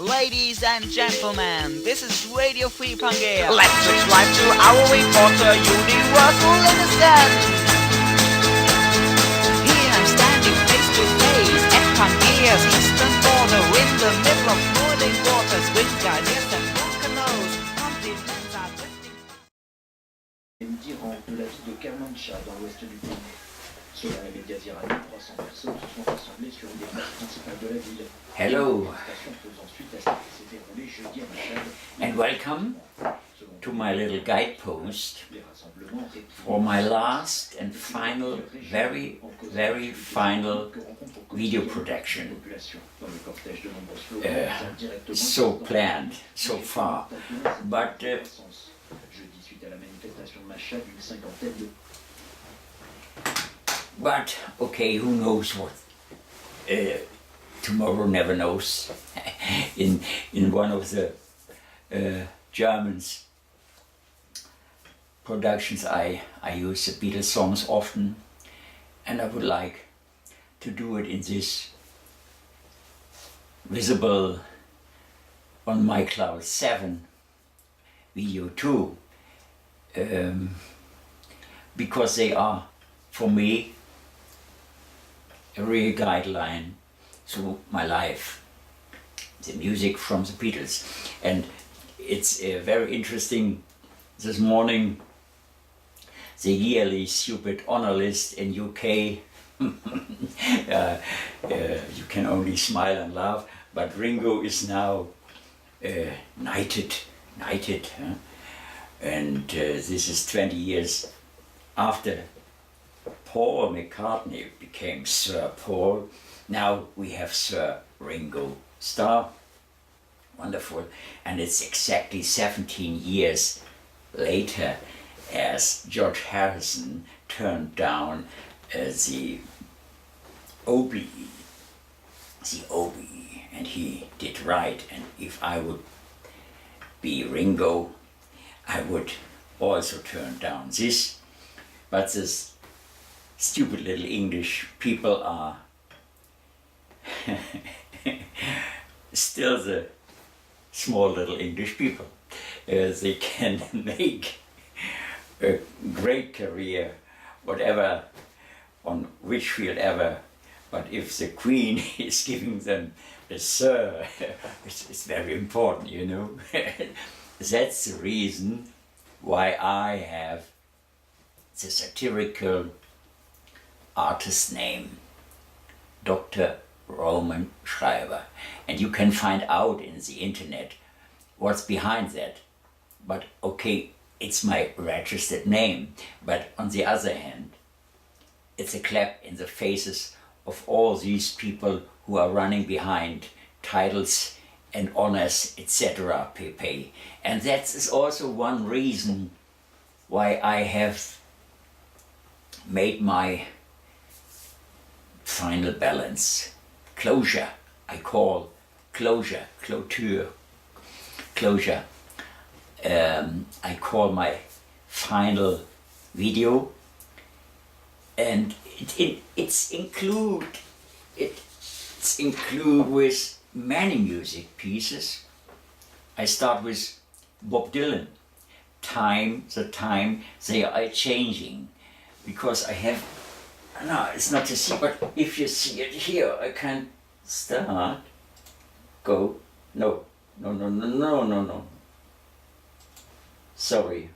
Ladies and gentlemen, this is Radio Free Pangea. Let's subscribe to our reporter, Universal Innocent. Here I'm standing face to face at Pangea's eastern border, in the middle of boiling waters, with guardians and volcanoes. Continents are drifting. D'Iran, de la ville de Kermanshah dans l'ouest du pays. Selon les médias iraniens, 300 personnes se sont rassemblées sur une des places principales de la ville. Hello Faisant suite à ce qui s'est déroulé jeudi à Machhad. and welcome to my little guidepost for my last and final, very final video production. So planned so far, but okay, who knows what? Tomorrow never knows. in one of the Germans productions I use the Beatles songs often, and I would like to do it in this visible on my Cloud 7 video too, because they are for me a real guideline through my life, the music from the Beatles. And it's very interesting. This morning the yearly stupid honor list in UK, you can only smile and laugh, but Ringo is now knighted, huh? And this is 20 years after Paul McCartney became Sir Paul. Now we have Sir Ringo Starr. Wonderful. And it's exactly 17 years later as George Harrison turned down the OBE, and he did right. And if I would be Ringo, I would also turn down this. But this stupid little English people are still the small little English people. They can make a great career, whatever, on which field ever, but if the Queen is giving them a Sir, it's very important, you know. That's the reason why I have the satirical artist name, Dr. Roman Schreiber. And you can find out in the internet what's behind that. But okay, it's my registered name, but on the other hand, it's a clap in the faces of all these people who are running behind titles and honors, etc. pp. And that is also one reason why I have made my final balance. Cloture, I call Cloture, Cloture, Cloture. I call my final video, and it's include with many music pieces. I start with Bob Dylan, The Time They Are Changing, because I have, no, it's not to see, but if you see it here, I can start, go, no, sorry.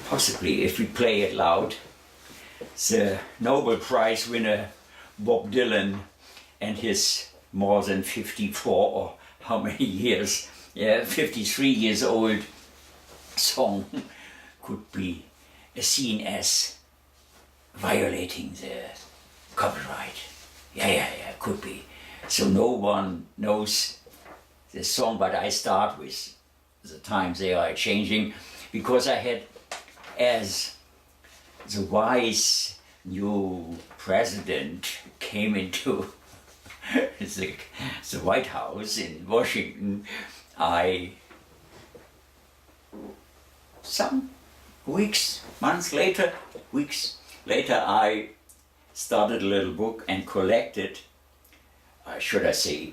Possibly, if we play it loud, the Nobel Prize winner Bob Dylan and his more than 54 or how many years, 53 years old song could be seen as violating the copyright. Yeah, could be. So no one knows the song, but I start with The Times They Are Changing, because I had, as the wise new president came into the White House in Washington, some months later, weeks later, I started a little book and collected, should I say,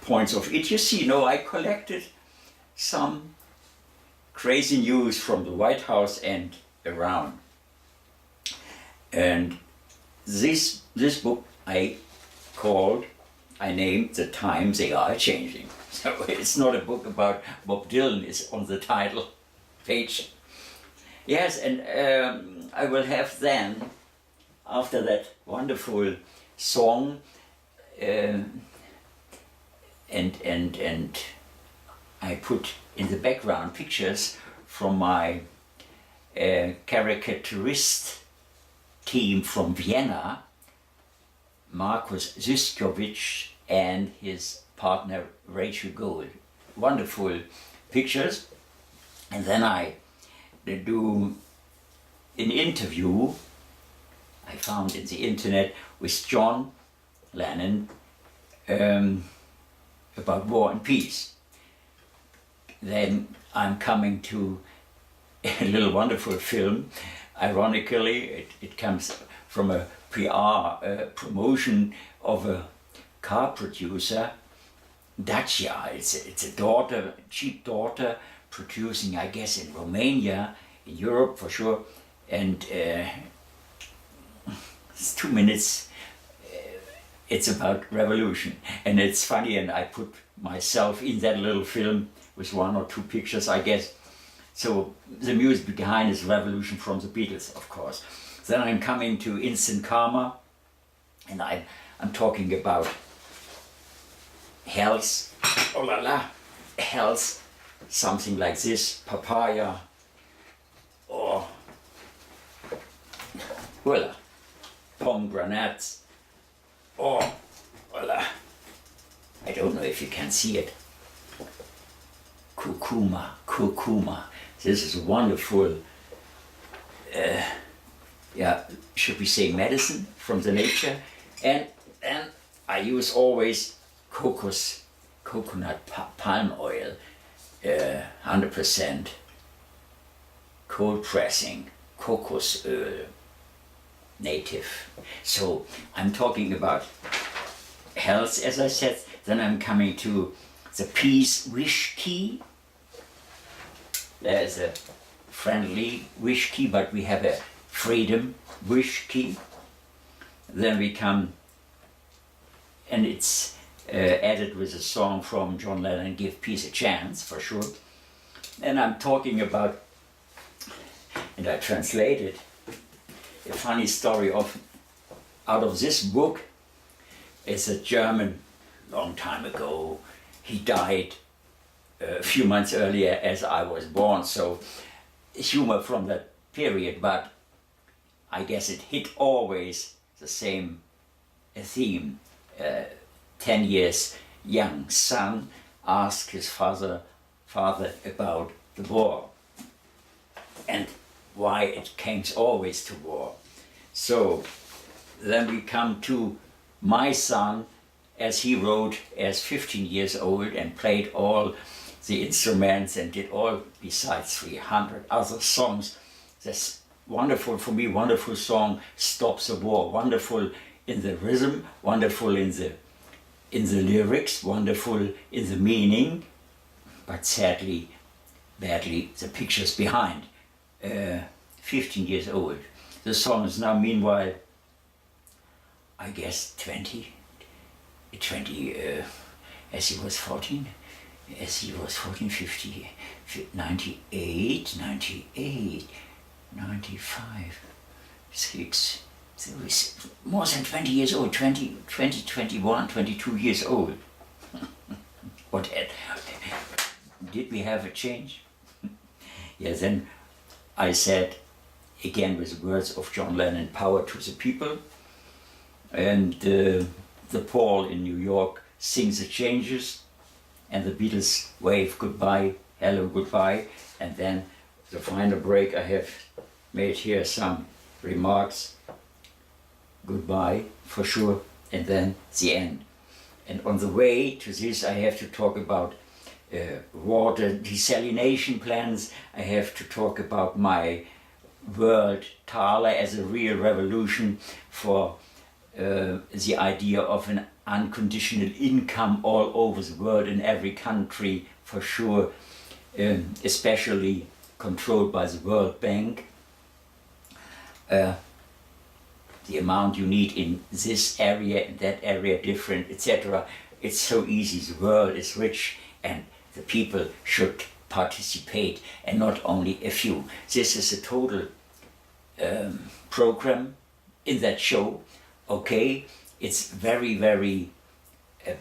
points of idiocy. No, I collected some crazy news from the White House and around. And this book I named The Times They Are Changing. So it's not a book about Bob Dylan, it's on the title page. Yes, and I will have then, after that wonderful song, and I put in the background pictures from my caricaturist team from Vienna, Markus Zyskowicz and his partner Rachel Gold. Wonderful pictures. And then I do an interview I found in the internet with John Lennon about war and peace. Then I'm coming to a little wonderful film. Ironically, it comes from a PR promotion of a car producer, Dacia. It's a daughter, cheap daughter, producing, I guess, in Romania, in Europe for sure. And it's 2 minutes. It's about revolution, and it's funny. And I put myself in that little film with 1 or 2 pictures, I guess. So the music behind is Revolution from the Beatles, of course. Then I'm coming to Instant Karma, and I'm talking about health, oh la la, health, something like this, papaya, or voila, pomegranates, or voila, I don't know if you can see it, curcuma. This is a wonderful, should we say medicine from the nature, and I use always coconut palm oil, 100% cold pressing, cocos oil, native. So I'm talking about health, as I said. Then I'm coming to the peace wish key. There's a friendly wish key, but we have a freedom wish key. Then we come, and it's added with a song from John Lennon, Give Peace a Chance, for sure. And I'm talking about, and I translated a funny story out of this book. It's a German, long time ago. He died a few months earlier as I was born, so humor from that period, but I guess it hit always the same theme. 10 years young son asked his father about the war and why it came always to war. So then we come to my son, as he wrote as 15 years old and played all the instruments and did all besides 300 other songs. This wonderful, for me, wonderful song, Stop the War. Wonderful in the rhythm, wonderful in the lyrics, wonderful in the meaning, but sadly, badly, the pictures behind. 15 years old. The song is now, meanwhile, I guess 20, as he was 14, 50, 98, 95, 6, so he's more than 20 years old, 20, 21, 22 years old. What did we have a change? Yeah, then I said, again with the words of John Lennon, power to the people. And the Paul in New York sings the changes, and the Beatles wave goodbye, hello, goodbye. And then the final break, I have made here some remarks, goodbye for sure, and then the end. And on the way to this, I have to talk about water desalination plants. I have to talk about my world Thaler as a real revolution for the idea of an unconditional income all over the world, in every country for sure, especially controlled by the World Bank. The amount you need in this area, in that area, different, etc. It's so easy. The world is rich and the people should participate, and not only a few. This is a total program in that show. Okay, it's very, very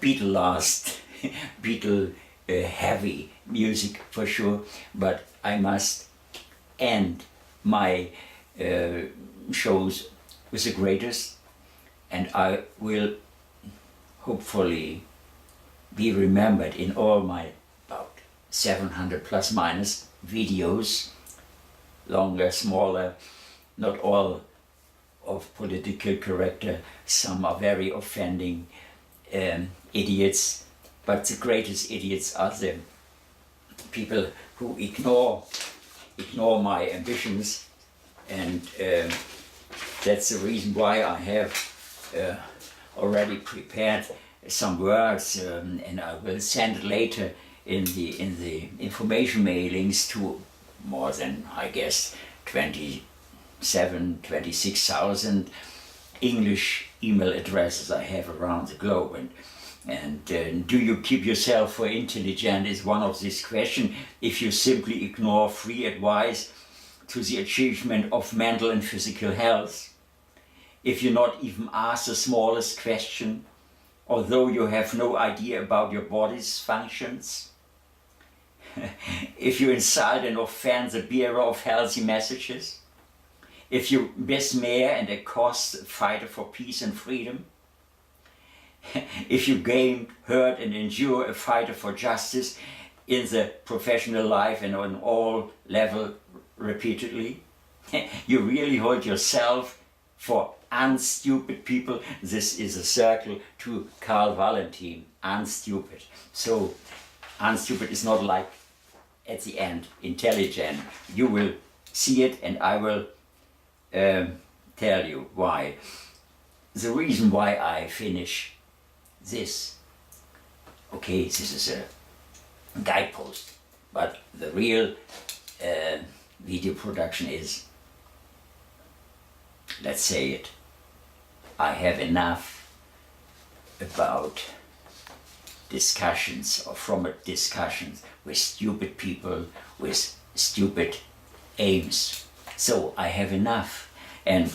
Beatle-last, Beatle heavy music for sure, but I must end my shows with the greatest, and I will hopefully be remembered in all my about 700 plus minus videos, longer, smaller, not all of political character. Some are very offending idiots, but the greatest idiots are the people who ignore my ambitions, and that's the reason why I have already prepared some words, and I will send it later in the information mailings to more than, I guess, 26,000 English email addresses I have around the globe. And do you keep yourself for intelligent is one of these questions if you simply ignore free advice to the achievement of mental and physical health. If you not even ask the smallest question, although you have no idea about your body's functions. If you insult and offend the bearer of healthy messages. If you besmear and accost a fighter for peace and freedom. If you gaumed, hurt and injure a fighter for justice in the professional life and on all levels repeatedly. You really hold yourself for unstupid people. This is a circle to Karl Valentin, unstupid. So unstupid is not like at the end intelligent. You will see it, and I will tell you why. The reason why I finish this, okay, this is a guidepost, but the real video production is, let's say it, I have enough about discussions, or from discussions with stupid people, with stupid aims. So I have enough. And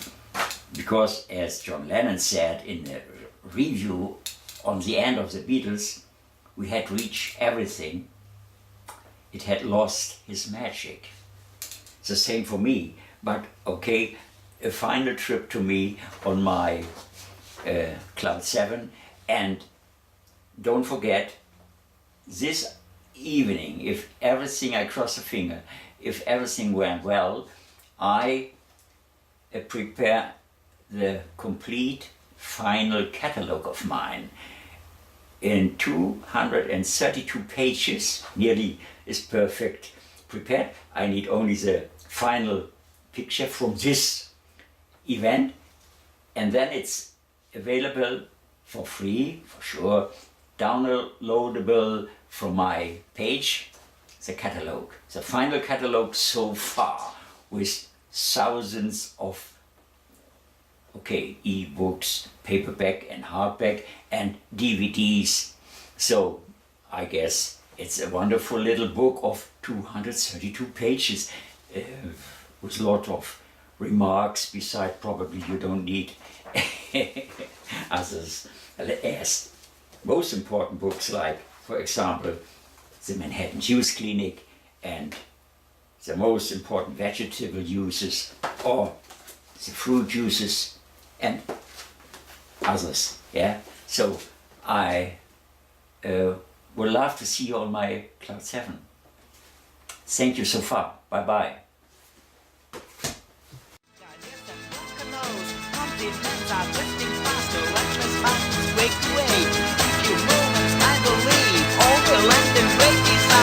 because, as John Lennon said in the review on the end of the Beatles, we had reached everything. It had lost his magic. It's the same for me, but okay, a final trip to me on my Cloud 7, and don't forget, this evening, if everything, I cross a finger, if everything went well, I prepare the complete final catalog of mine in 232 pages, nearly is perfect prepared. I need only the final picture from this event, and then it's available for free, for sure, downloadable from my page, the catalog, the final catalog so far, with thousands of e-books, paperback and hardback, and DVDs. So I guess it's a wonderful little book of 232 pages with a lot of remarks. Besides, probably you don't need others as most important books, like, for example, the Manhattan Juice Clinic and the most important vegetable uses, or the fruit juices and others. Yeah. So I would love to see you on my Cloud 7. Thank you so far. Bye bye. Continents are drifting faster, reckless mountains break away. A few moments, I believe, all the land and great desire.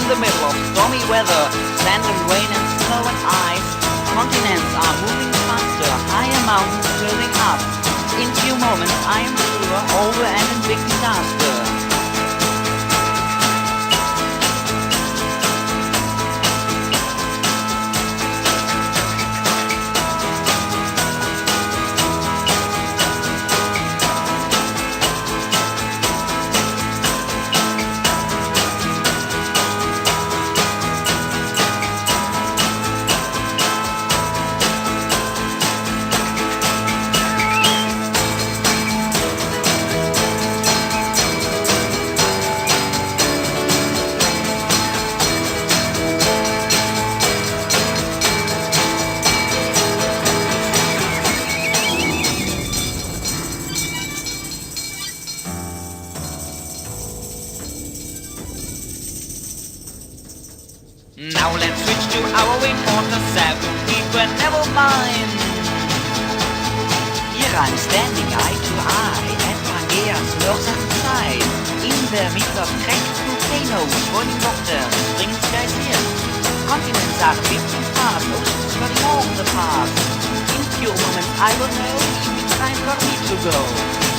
the middle of stormy weather, sand and rain and snow and ice. Continents are moving faster, higher mountains building up. In few moments I am sure over and in big disaster. Now let's switch to our reporter, 7 people, never mind. Here I'm standing eye to eye at Pangaea's northern side. In the midst of cracked volcanoes, boiling water, spring skies here. Continents are drifting fast, oceans running on the past. In few moments I will know if it's time for me to go.